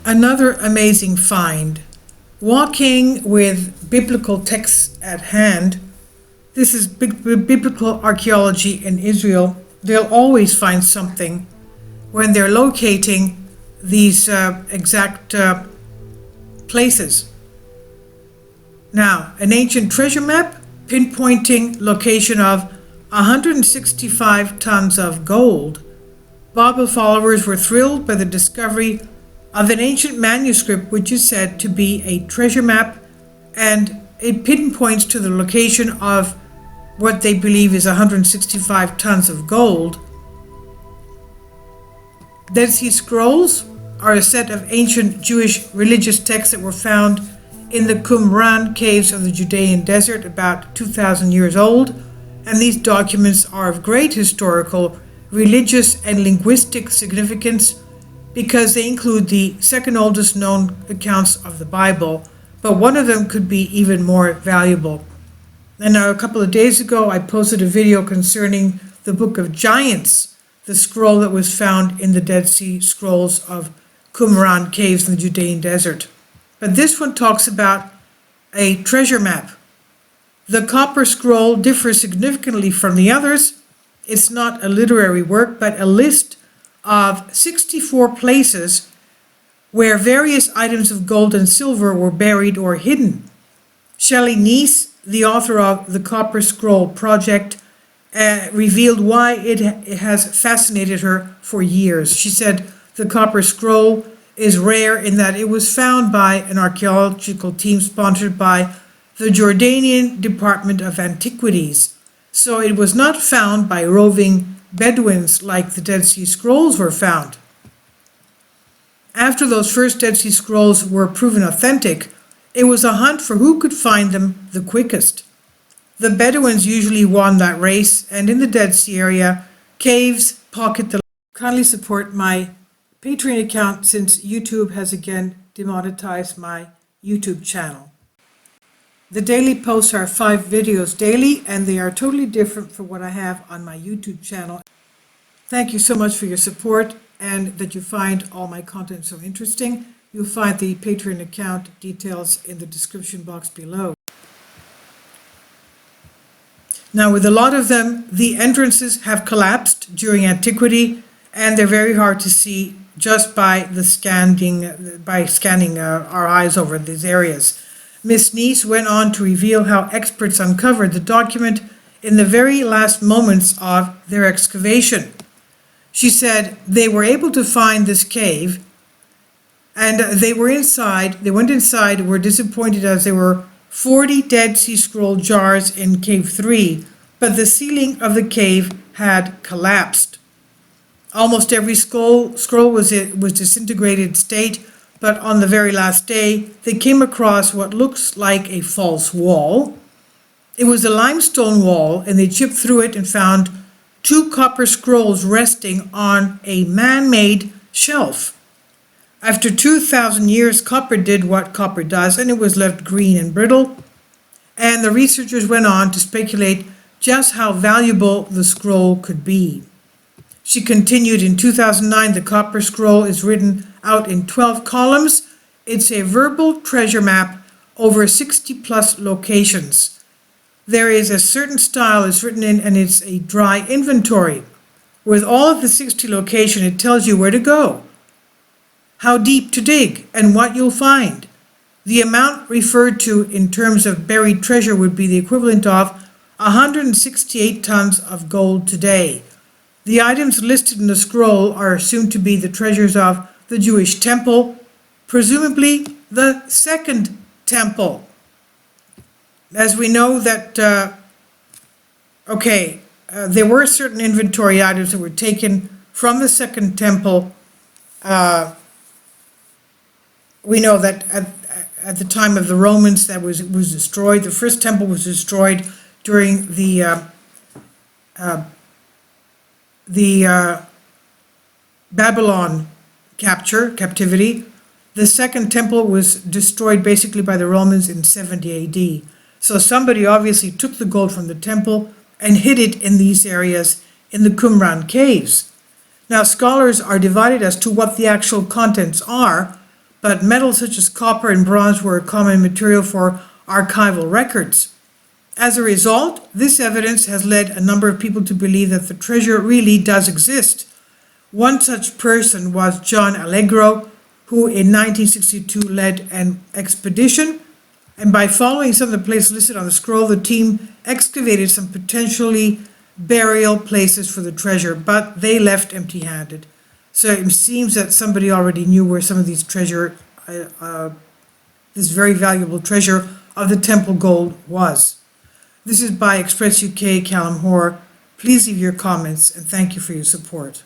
Another amazing find. Walking with biblical texts at hand, this is biblical archaeology in Israel. They'll always find something when they're locating these exact places. Now, an ancient treasure map pinpointing location of 165 tons of gold. Bible followers were thrilled by the discovery of an ancient manuscript which is said to be a treasure map, and it pinpoints to the location of what they believe is 165 tons of gold. Dead Sea Scrolls are a set of ancient Jewish religious texts that were found in the Qumran caves of the Judean desert, about 2,000 years old, and these documents are of great historical, religious, and linguistic significance because they include the second oldest known accounts of the Bible, but one of them could be even more valuable. And now, a couple of days ago, I posted a video concerning the Book of Giants, the scroll that was found in the Dead Sea Scrolls of Qumran caves in the Judean desert. But this one talks about a treasure map. The copper scroll differs significantly from the others. It's not a literary work, but a list of 64 places where various items of gold and silver were buried or hidden. Shelley Neese, the author of the Copper Scroll Project, revealed why it has fascinated her for years. She said the Copper Scroll is rare in that it was found by an archaeological team sponsored by the Jordanian Department of Antiquities. So it was not found by roving Bedouins like the Dead Sea Scrolls were found. After those first Dead Sea Scrolls were proven authentic, it was a hunt for who could find them the quickest. The Bedouins usually won that race, and in the Dead Sea area, caves pocket the... Kindly support my Patreon account since YouTube has again demonetized my YouTube channel. The daily posts are 5 videos daily, and they are totally different from what I have on my YouTube channel. Thank you so much for your support and that you find all my content so interesting. You'll find the Patreon account details in the description box below. Now, with a lot of them, the entrances have collapsed during antiquity, and they're very hard to see just by scanning our eyes over these areas. Miss Neese went on to reveal how experts uncovered the document in the very last moments of their excavation. She said they were able to find this cave, and they went inside, were disappointed as there were 40 Dead Sea Scroll jars in Cave 3, but the ceiling of the cave had collapsed. Almost every scroll was disintegrated state, but on the very last day, they came across what looks like a false wall. It was a limestone wall, and they chipped through it and found 2 copper scrolls resting on a man-made shelf. After 2,000 years, copper did what copper does, and it was left green and brittle. And the researchers went on to speculate just how valuable the scroll could be. She continued, in 2009, the Copper Scroll is written out in 12 columns. It's a verbal treasure map over 60 plus locations. There is a certain style it's written in, and it's a dry inventory. With all of the 60 locations, it tells you where to go, how deep to dig, and what you'll find. The amount referred to in terms of buried treasure would be the equivalent of 168 tons of gold today. The items listed in the scroll are assumed to be the treasures of the Jewish temple, presumably the second temple. As we know that, there were certain inventory items that were taken from the second temple. We know that at the time of the Romans that was destroyed. The first temple was destroyed during the Babylon captivity. The second temple was destroyed basically by the Romans in 70 AD. So somebody obviously took the gold from the temple and hid it in these areas in the Qumran caves. Now, scholars are divided as to what the actual contents are, but metals such as copper and bronze were a common material for archival records. As a result, this evidence has led a number of people to believe that the treasure really does exist. One such person was John Allegro, who in 1962 led an expedition, and by following some of the places listed on the scroll, the team excavated some potentially burial places for the treasure, but they left empty-handed. So it seems that somebody already knew where some of these this very valuable treasure of the temple gold was. This is by Express UK, Callum Hoare. Please leave your comments, and thank you for your support.